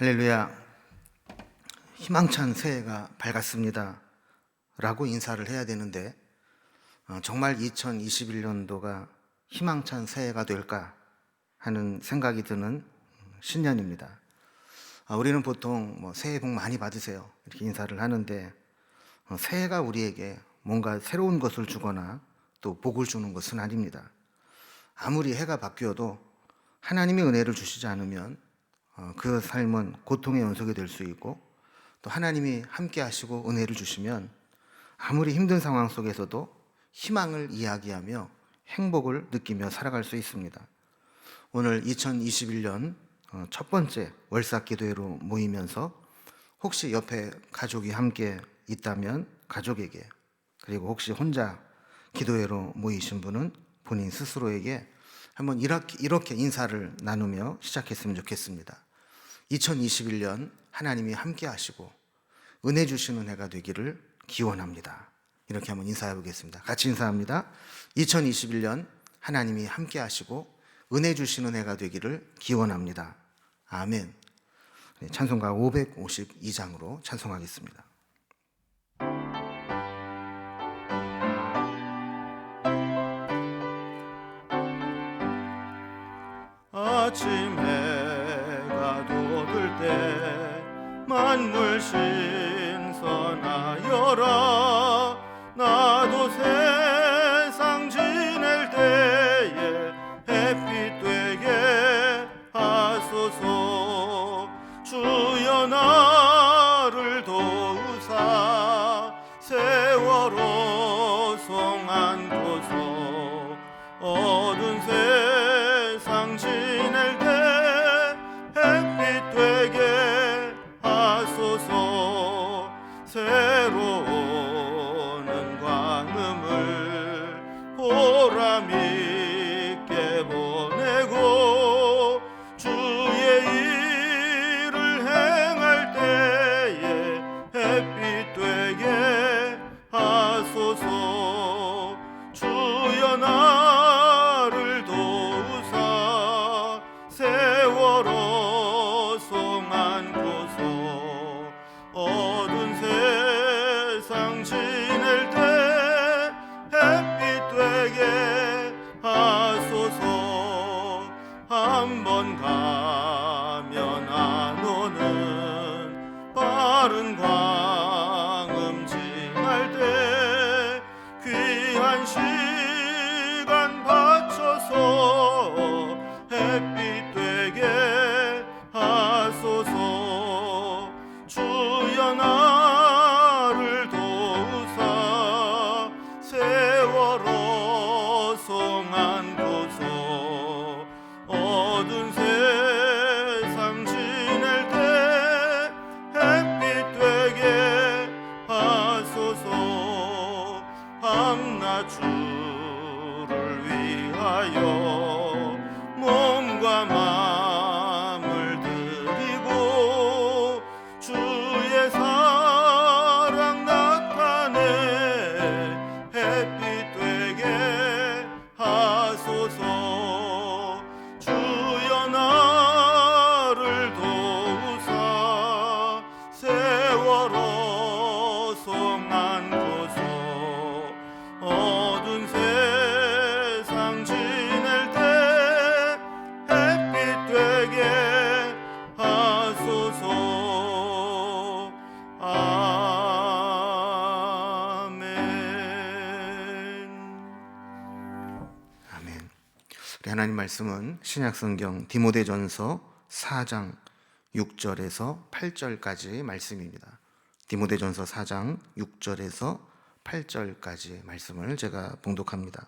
할렐루야. 희망찬 새해가 밝았습니다 라고 인사를 해야 되는데 정말 2021년도가 희망찬 새해가 될까 하는 생각이 드는 신년입니다. 우리는 보통 새해 복 많이 받으세요 이렇게 인사를 하는데 새해가 우리에게 뭔가 새로운 것을 주거나 또 복을 주는 것은 아닙니다. 아무리 해가 바뀌어도 하나님이 은혜를 주시지 않으면 그 삶은 고통의 연속이 될 수 있고, 또 하나님이 함께 하시고 은혜를 주시면 아무리 힘든 상황 속에서도 희망을 이야기하며 행복을 느끼며 살아갈 수 있습니다. 오늘 2021년 첫 번째 월삭 기도회로 모이면서 혹시 옆에 가족이 함께 있다면 가족에게, 그리고 혹시 혼자 기도회로 모이신 분은 본인 스스로에게 한번 이렇게 인사를 나누며 시작했으면 좋겠습니다. 2021년 하나님이 함께 하시고 은혜 주시는 해가 되기를 기원합니다. 이렇게 한번 인사해 보겠습니다. 같이 인사합니다. 2021년 하나님이 함께 하시고 은혜 주시는 해가 되기를 기원합니다. 아멘. 찬송가 552장으로 찬송하겠습니다. 아침 해가 돋을 때 만물 신선하여라. 나도 세상 지낼 때에 햇빛 되게 하소서. 주여 나를 도우사 세월호 송 안고서 어두운 세상 지낼 때 햇빛 되게 하소서. 새로우는 광음을 보람 있게 보내고 주의 일을 행할 때에 햇빛 되게 하소서. 주여 나를 도우사 세월호 송 안고서 어두운 세상 지낼 때 햇빛 되게 하소서. 한 번 가면 안 오는 빠른 광음 지날 때 귀한 시간 바쳐서 햇빛 되게 하소서. 주여 나를 도우사 세월호 송 안고서 어두운 세상 지낼 때 햇빛 되게 하소서. 밤낮주를 위하여 몸과 마음을 드리고 주의 사랑 나타내 햇빛 되게 하소서. 주여 나를 도우사 세월호 송 안고서 어두운 세상 지낼 때 햇빛 되게 하소서. 아멘. 아멘. 우리 하나님 말씀은 신약성경 디모데전서 4장 6절에서 8절까지 말씀입니다. 디모데전서 4장 6절에서 8절까지 말씀을 제가 봉독합니다.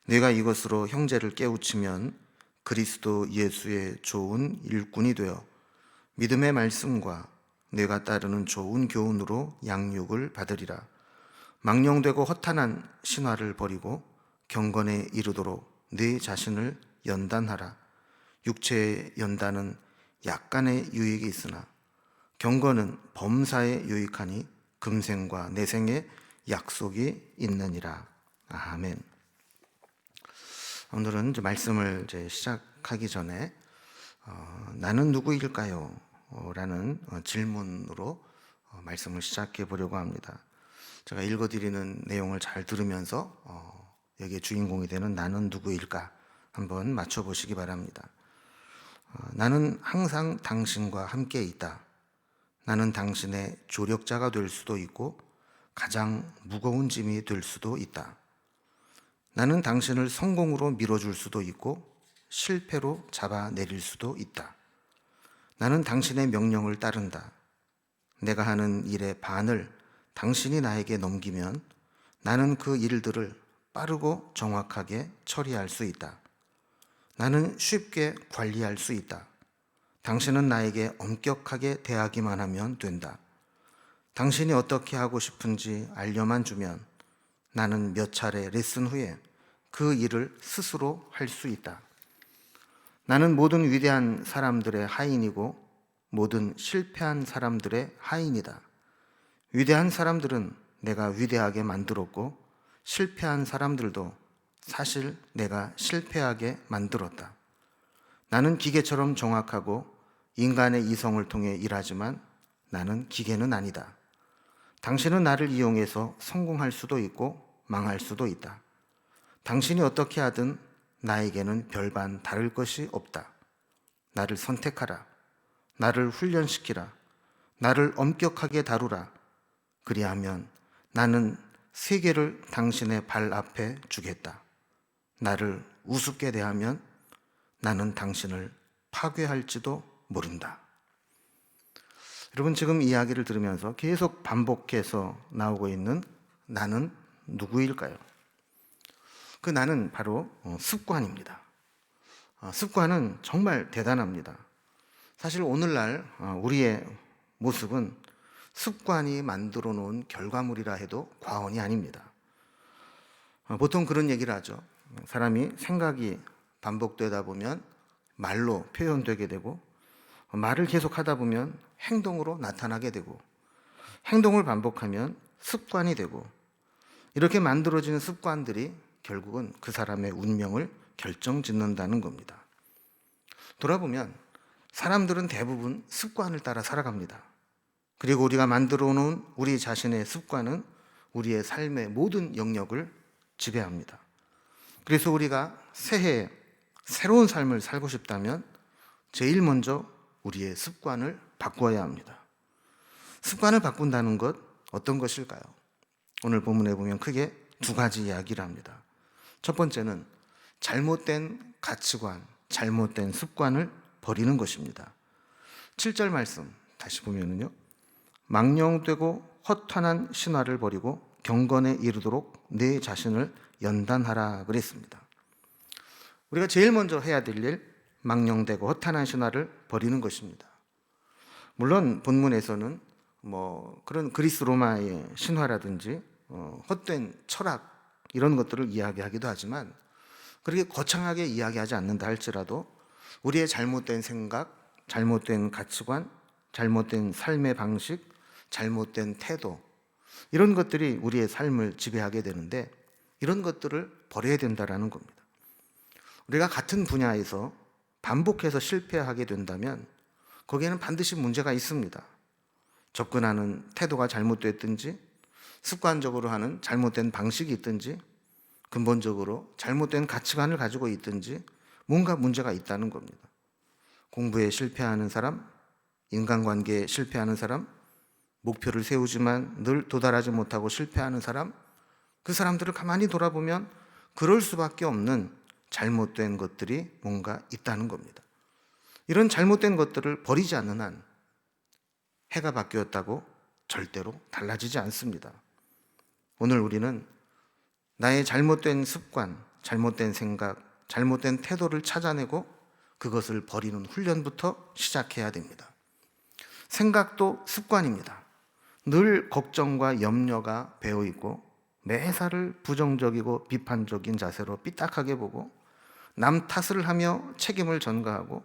내가 이것으로 형제를 깨우치면 그리스도 예수의 좋은 일꾼이 되어 믿음의 말씀과 내가 따르는 좋은 교훈으로 양육을 받으리라. 망령되고 허탄한 신화를 버리고 경건에 이르도록 네 자신을 연단하라. 육체의 연단은 약간의 유익이 있으나 경건은 범사에 유익하니 금생과 내생에 약속이 있느니라. 아멘. 오늘은 말씀을 시작하기 전에 나는 누구일까요? 라는 질문으로 말씀을 시작해 보려고 합니다. 제가 읽어드리는 내용을 잘 들으면서 여기에 주인공이 되는 나는 누구일까 한번 맞춰보시기 바랍니다. 나는 항상 당신과 함께 있다. 나는 당신의 조력자가 될 수도 있고 가장 무거운 짐이 될 수도 있다. 나는 당신을 성공으로 밀어줄 수도 있고 실패로 잡아내릴 수도 있다. 나는 당신의 명령을 따른다. 내가 하는 일의 반을 당신이 나에게 넘기면 나는 그 일들을 빠르고 정확하게 처리할 수 있다. 나는 쉽게 관리할 수 있다. 당신은 나에게 엄격하게 대하기만 하면 된다. 당신이 어떻게 하고 싶은지 알려만 주면 나는 몇 차례 레슨 후에 그 일을 스스로 할 수 있다. 나는 모든 위대한 사람들의 하인이고 모든 실패한 사람들의 하인이다. 위대한 사람들은 내가 위대하게 만들었고 실패한 사람들도 사실 내가 실패하게 만들었다. 나는 기계처럼 정확하고 인간의 이성을 통해 일하지만 나는 기계는 아니다. 당신은 나를 이용해서 성공할 수도 있고 망할 수도 있다. 당신이 어떻게 하든 나에게는 별반 다를 것이 없다. 나를 선택하라. 나를 훈련시키라. 나를 엄격하게 다루라. 그리하면 나는 세계를 당신의 발 앞에 주겠다. 나를 우습게 대하면 나는 당신을 파괴할지도 모른다. 여러분, 지금 이야기를 들으면서 계속 반복해서 나오고 있는 나는 누구일까요? 그 나는 바로 습관입니다. 습관은 정말 대단합니다. 사실 오늘날 우리의 모습은 습관이 만들어 놓은 결과물이라 해도 과언이 아닙니다. 보통 그런 얘기를 하죠. 사람이 생각이 반복되다 보면 말로 표현되게 되고 말을 계속 하다 보면 행동으로 나타나게 되고 행동을 반복하면 습관이 되고 이렇게 만들어지는 습관들이 결국은 그 사람의 운명을 결정짓는다는 겁니다. 돌아보면 사람들은 대부분 습관을 따라 살아갑니다. 그리고 우리가 만들어 놓은 우리 자신의 습관은 우리의 삶의 모든 영역을 지배합니다. 그래서 우리가 새해에 새로운 삶을 살고 싶다면 제일 먼저 우리의 습관을 바꿔야 합니다. 습관을 바꾼다는 것 어떤 것일까요? 오늘 본문에 보면 크게 두 가지 이야기를 합니다. 첫 번째는 잘못된 가치관, 잘못된 습관을 버리는 것입니다. 7절 말씀 다시 보면은요. 망령되고 허탄한 신화를 버리고 경건에 이르도록 내 자신을 연단하라 그랬습니다. 우리가 제일 먼저 해야 될 일, 망령되고 허탄한 신화를 버리는 것입니다. 물론 본문에서는 그런 그리스 로마의 신화라든지 헛된 철학 이런 것들을 이야기하기도 하지만 그렇게 거창하게 이야기하지 않는다 할지라도 우리의 잘못된 생각, 잘못된 가치관, 잘못된 삶의 방식, 잘못된 태도 이런 것들이 우리의 삶을 지배하게 되는데 이런 것들을 버려야 된다라는 겁니다. 우리가 같은 분야에서 반복해서 실패하게 된다면 거기에는 반드시 문제가 있습니다. 접근하는 태도가 잘못됐든지 습관적으로 하는 잘못된 방식이 있든지 근본적으로 잘못된 가치관을 가지고 있든지 뭔가 문제가 있다는 겁니다. 공부에 실패하는 사람, 인간관계에 실패하는 사람, 목표를 세우지만 늘 도달하지 못하고 실패하는 사람, 그 사람들을 가만히 돌아보면 그럴 수밖에 없는 잘못된 것들이 뭔가 있다는 겁니다. 이런 잘못된 것들을 버리지 않는 한 해가 바뀌었다고 절대로 달라지지 않습니다. 오늘 우리는 나의 잘못된 습관, 잘못된 생각, 잘못된 태도를 찾아내고 그것을 버리는 훈련부터 시작해야 됩니다. 생각도 습관입니다. 늘 걱정과 염려가 배어있고 매사를 부정적이고 비판적인 자세로 삐딱하게 보고 남 탓을 하며 책임을 전가하고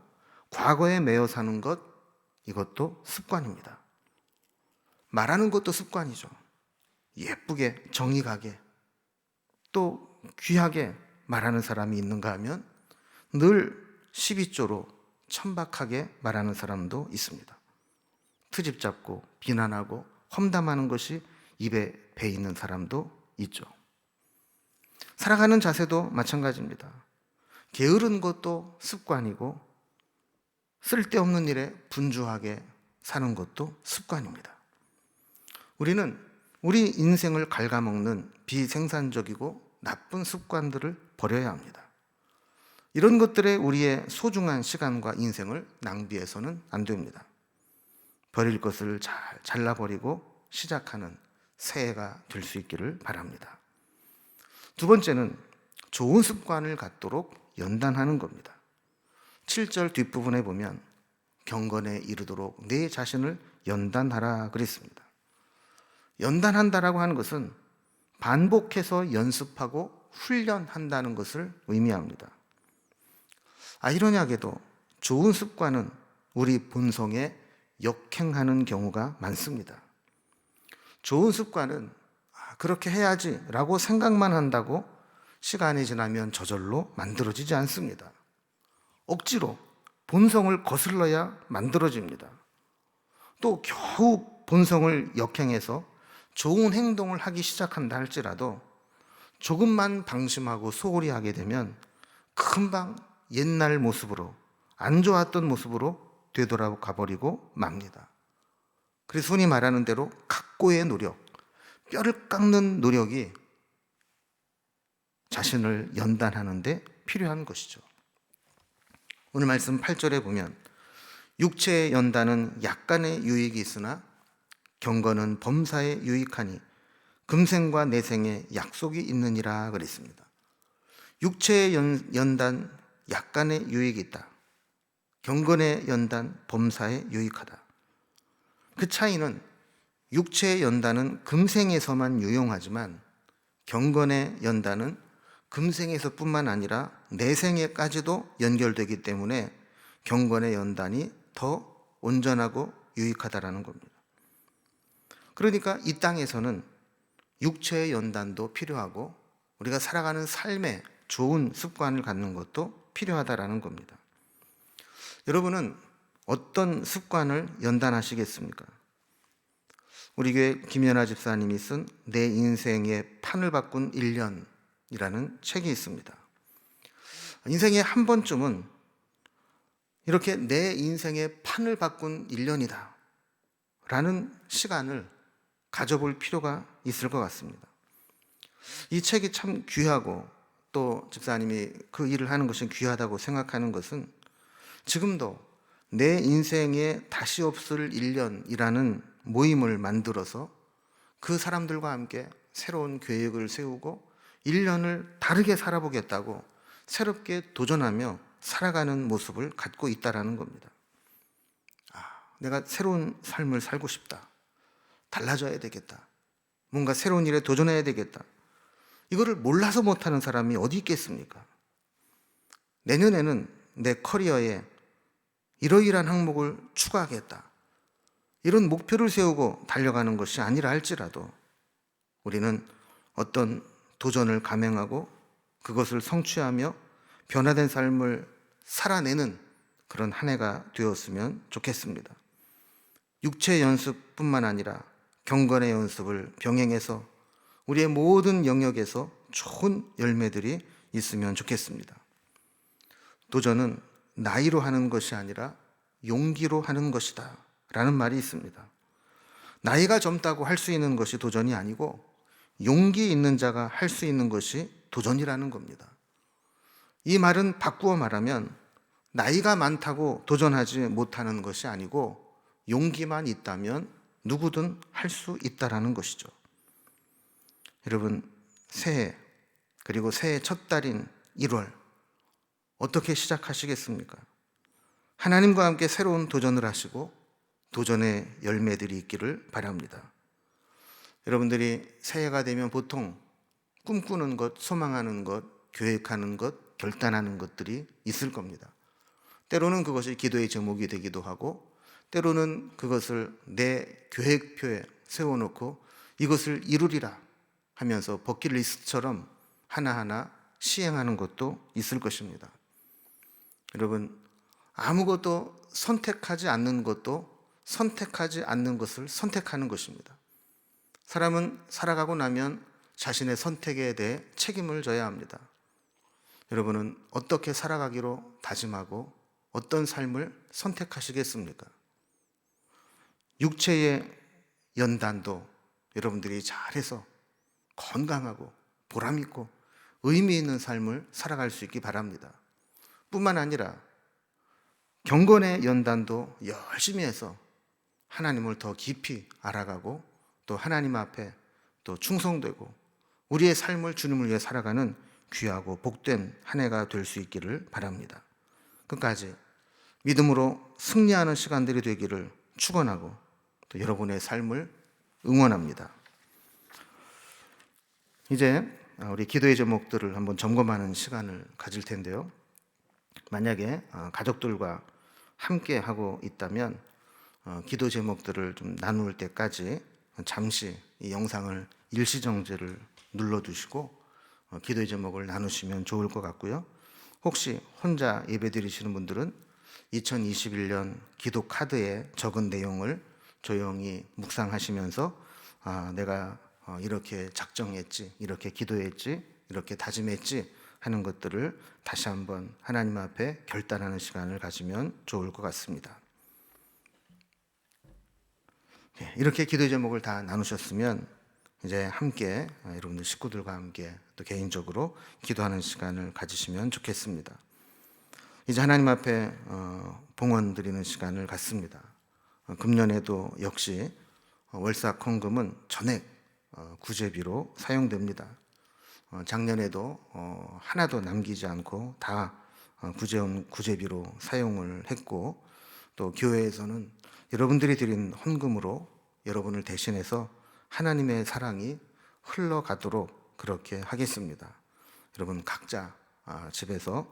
과거에 매여 사는 것, 이것도 습관입니다. 말하는 것도 습관이죠. 예쁘게 정이 가게 또 귀하게 말하는 사람이 있는가 하면 늘 12조로 천박하게 말하는 사람도 있습니다. 트집 잡고 비난하고 험담하는 것이 입에 배 있는 사람도 있죠. 살아가는 자세도 마찬가지입니다. 게으른 것도 습관이고 쓸데없는 일에 분주하게 사는 것도 습관입니다. 우리는 우리 인생을 갉아먹는 비생산적이고 나쁜 습관들을 버려야 합니다. 이런 것들에 우리의 소중한 시간과 인생을 낭비해서는 안 됩니다. 버릴 것을 잘 잘라버리고 시작하는 새해가 될 수 있기를 바랍니다. 두 번째는 좋은 습관을 갖도록 연단하는 겁니다. 7절 뒷부분에 보면 경건에 이르도록 내 자신을 연단하라 그랬습니다. 연단한다라고 하는 것은 반복해서 연습하고 훈련한다는 것을 의미합니다. 아이러니하게도 좋은 습관은 우리 본성에 역행하는 경우가 많습니다. 좋은 습관은 그렇게 해야지 라고 생각만 한다고 시간이 지나면 저절로 만들어지지 않습니다. 억지로 본성을 거슬러야 만들어집니다. 또 겨우 본성을 역행해서 좋은 행동을 하기 시작한다 할지라도 조금만 방심하고 소홀히 하게 되면 금방 옛날 모습으로, 안 좋았던 모습으로 되돌아가 버리고 맙니다. 그래서 흔히 말하는 대로 각고의 노력, 뼈를 깎는 노력이 자신을 연단하는 데 필요한 것이죠. 오늘 말씀 8절에 보면 육체의 연단은 약간의 유익이 있으나 경건은 범사에 유익하니 금생과 내생에 약속이 있느니라 그랬습니다. 육체의 연단 약간의 유익이 있다. 경건의 연단 범사에 유익하다. 그 차이는 육체의 연단은 금생에서만 유용하지만 경건의 연단은 금생에서뿐만 아니라 내생에까지도 연결되기 때문에 경건의 연단이 더 온전하고 유익하다라는 겁니다. 그러니까 이 땅에서는 육체의 연단도 필요하고 우리가 살아가는 삶에 좋은 습관을 갖는 것도 필요하다라는 겁니다. 여러분은 어떤 습관을 연단하시겠습니까? 우리 교회 김연아 집사님이 쓴 내 인생의 판을 바꾼 1년이라는 책이 있습니다. 인생에 한 번쯤은 이렇게 내 인생의 판을 바꾼 1년이다 라는 시간을 가져볼 필요가 있을 것 같습니다. 이 책이 참 귀하고 또 집사님이 그 일을 하는 것이 귀하다고 생각하는 것은 지금도 내 인생에 다시 없을 1년이라는 모임을 만들어서 그 사람들과 함께 새로운 계획을 세우고 1년을 다르게 살아보겠다고 새롭게 도전하며 살아가는 모습을 갖고 있다는 겁니다. 내가 새로운 삶을 살고 싶다. 달라져야 되겠다. 뭔가 새로운 일에 도전해야 되겠다. 이거를 몰라서 못하는 사람이 어디 있겠습니까? 내년에는 내 커리어에 이러이러한 항목을 추가하겠다. 이런 목표를 세우고 달려가는 것이 아니라 할지라도 우리는 어떤 도전을 감행하고 그것을 성취하며 변화된 삶을 살아내는 그런 한 해가 되었으면 좋겠습니다. 육체 연습뿐만 아니라 경건의 연습을 병행해서 우리의 모든 영역에서 좋은 열매들이 있으면 좋겠습니다. 도전은 나이로 하는 것이 아니라 용기로 하는 것이다 라는 말이 있습니다. 나이가 젊다고 할 수 있는 것이 도전이 아니고 용기 있는 자가 할 수 있는 것이 도전이라는 겁니다. 이 말은 바꾸어 말하면 나이가 많다고 도전하지 못하는 것이 아니고 용기만 있다면 누구든 할 수 있다라는 것이죠. 여러분, 새해 그리고 새해 첫 달인 1월 어떻게 시작하시겠습니까? 하나님과 함께 새로운 도전을 하시고 도전의 열매들이 있기를 바랍니다. 여러분들이 새해가 되면 보통 꿈꾸는 것, 소망하는 것, 계획하는 것, 결단하는 것들이 있을 겁니다. 때로는 그것이 기도의 제목이 되기도 하고 때로는 그것을 내 계획표에 세워놓고 이것을 이루리라 하면서 버킷리스트처럼 하나하나 시행하는 것도 있을 것입니다. 여러분, 아무것도 선택하지 않는 것도 선택하지 않는 것을 선택하는 것입니다. 사람은 살아가고 나면 자신의 선택에 대해 책임을 져야 합니다. 여러분은 어떻게 살아가기로 다짐하고 어떤 삶을 선택하시겠습니까? 육체의 연단도 여러분들이 잘해서 건강하고 보람있고 의미 있는 삶을 살아갈 수 있기 바랍니다. 뿐만 아니라 경건의 연단도 열심히 해서 하나님을 더 깊이 알아가고 또 하나님 앞에 또 충성되고 우리의 삶을 주님을 위해 살아가는 귀하고 복된 한 해가 될 수 있기를 바랍니다. 끝까지 믿음으로 승리하는 시간들이 되기를 축원하고 또 여러분의 삶을 응원합니다. 이제 우리 기도의 제목들을 한번 점검하는 시간을 가질 텐데요. 만약에 가족들과 함께 하고 있다면 기도 제목들을 좀 나눌 때까지 잠시 이 영상을 일시정지를 눌러두시고 기도의 제목을 나누시면 좋을 것 같고요. 혹시 혼자 예배드리시는 분들은 2021년 기도 카드에 적은 내용을 조용히 묵상하시면서 내가 이렇게 작정했지, 이렇게 기도했지, 이렇게 다짐했지 하는 것들을 다시 한번 하나님 앞에 결단하는 시간을 가지면 좋을 것 같습니다. 이렇게 기도의 제목을 다 나누셨으면 이제 함께 여러분들 식구들과 함께 또 개인적으로 기도하는 시간을 가지시면 좋겠습니다. 이제 하나님 앞에 봉헌 드리는 시간을 갖습니다. 금년에도 역시 월삭 헌금은 전액 구제비로 사용됩니다. 작년에도 하나도 남기지 않고 다 구제비로 사용을 했고 또 교회에서는 여러분들이 드린 헌금으로 여러분을 대신해서 하나님의 사랑이 흘러가도록 그렇게 하겠습니다. 여러분 각자 집에서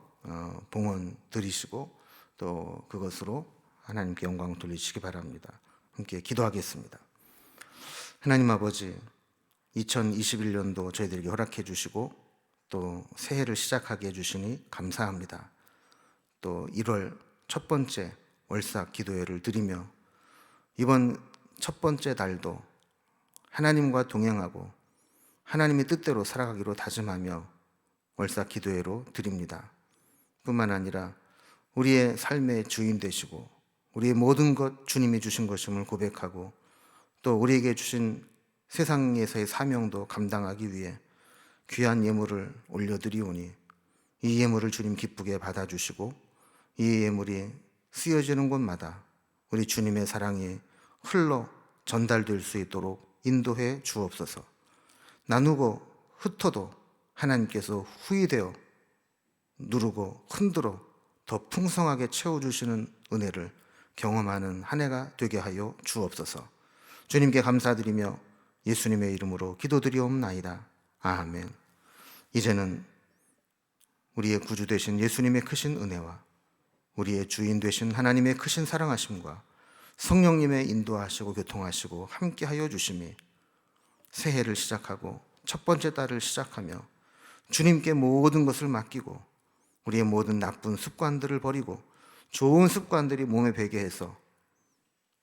봉헌 드리시고 또 그것으로 하나님께 영광 돌리시기 바랍니다. 함께 기도하겠습니다. 하나님 아버지, 2021년도 저희들에게 허락해 주시고 또 새해를 시작하게 해주시니 감사합니다. 또 1월 첫 번째 월삭 기도회를 드리며 이번 첫 번째 달도 하나님과 동행하고 하나님의 뜻대로 살아가기로 다짐하며 월삭 기도회로 드립니다. 뿐만 아니라 우리의 삶의 주인 되시고 우리의 모든 것 주님이 주신 것임을 고백하고 또 우리에게 주신 세상에서의 사명도 감당하기 위해 귀한 예물을 올려드리오니 이 예물을 주님 기쁘게 받아주시고 이 예물이 쓰여지는 곳마다 우리 주님의 사랑이 흘러 전달될 수 있도록 인도해 주옵소서. 나누고 흩어도 하나님께서 후히되어 누르고 흔들어 더 풍성하게 채워주시는 은혜를 경험하는 한 해가 되게 하여 주옵소서. 주님께 감사드리며 예수님의 이름으로 기도드리옵나이다. 아멘. 이제는 우리의 구주 되신 예수님의 크신 은혜와 우리의 주인 되신 하나님의 크신 사랑하심과 성령님의 인도하시고 교통하시고 함께하여 주심이 새해를 시작하고 첫 번째 달을 시작하며 주님께 모든 것을 맡기고 우리의 모든 나쁜 습관들을 버리고 좋은 습관들이 몸에 배게 해서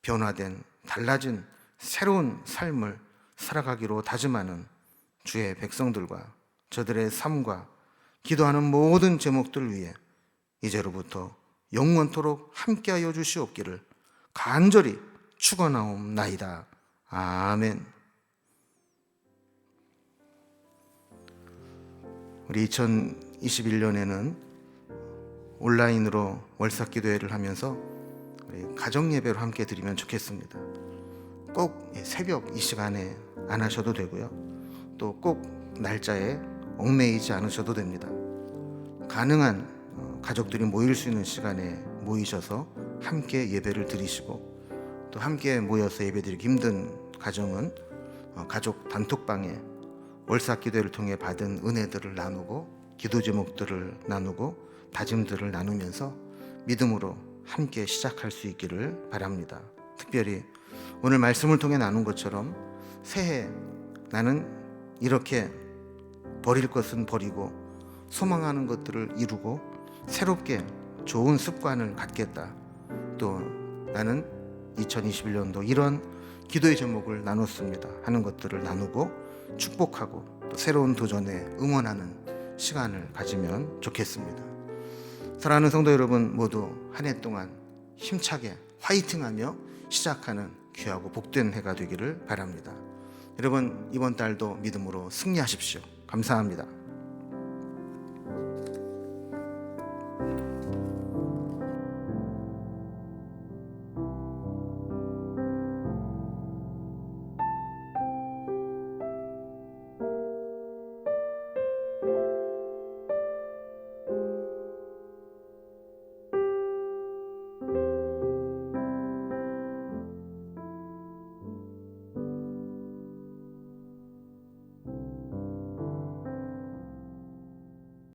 변화된 달라진 새로운 삶을 살아가기로 다짐하는 주의 백성들과 저들의 삶과 기도하는 모든 제목들을 위해 이제로부터 영원토록 함께하여 주시옵기를 간절히 축원하옵나이다. 아멘. 우리 2021년에는 온라인으로 월삭 기도회를 하면서 우리 가정 예배로 함께 드리면 좋겠습니다. 꼭 새벽 이 시간에 안 하셔도 되고요. 또 꼭 날짜에 얽매이지 않으셔도 됩니다. 가능한 가족들이 모일 수 있는 시간에 모이셔서 함께 예배를 드리시고 또 함께 모여서 예배드리기 힘든 가정은 가족 단톡방에 월삭 기도회를 통해 받은 은혜들을 나누고 기도 제목들을 나누고 다짐들을 나누면서 믿음으로 함께 시작할 수 있기를 바랍니다. 특별히 오늘 말씀을 통해 나눈 것처럼 새해 나는 이렇게 버릴 것은 버리고 소망하는 것들을 이루고 새롭게 좋은 습관을 갖겠다. 또 나는 2021년도 이런 기도의 제목을 나눴습니다 하는 것들을 나누고 축복하고 또 새로운 도전에 응원하는 시간을 가지면 좋겠습니다. 사랑하는 성도 여러분, 모두 한 해 동안 힘차게 화이팅하며 시작하는 귀하고 복된 해가 되기를 바랍니다. 여러분, 이번 달도 믿음으로 승리하십시오. 감사합니다.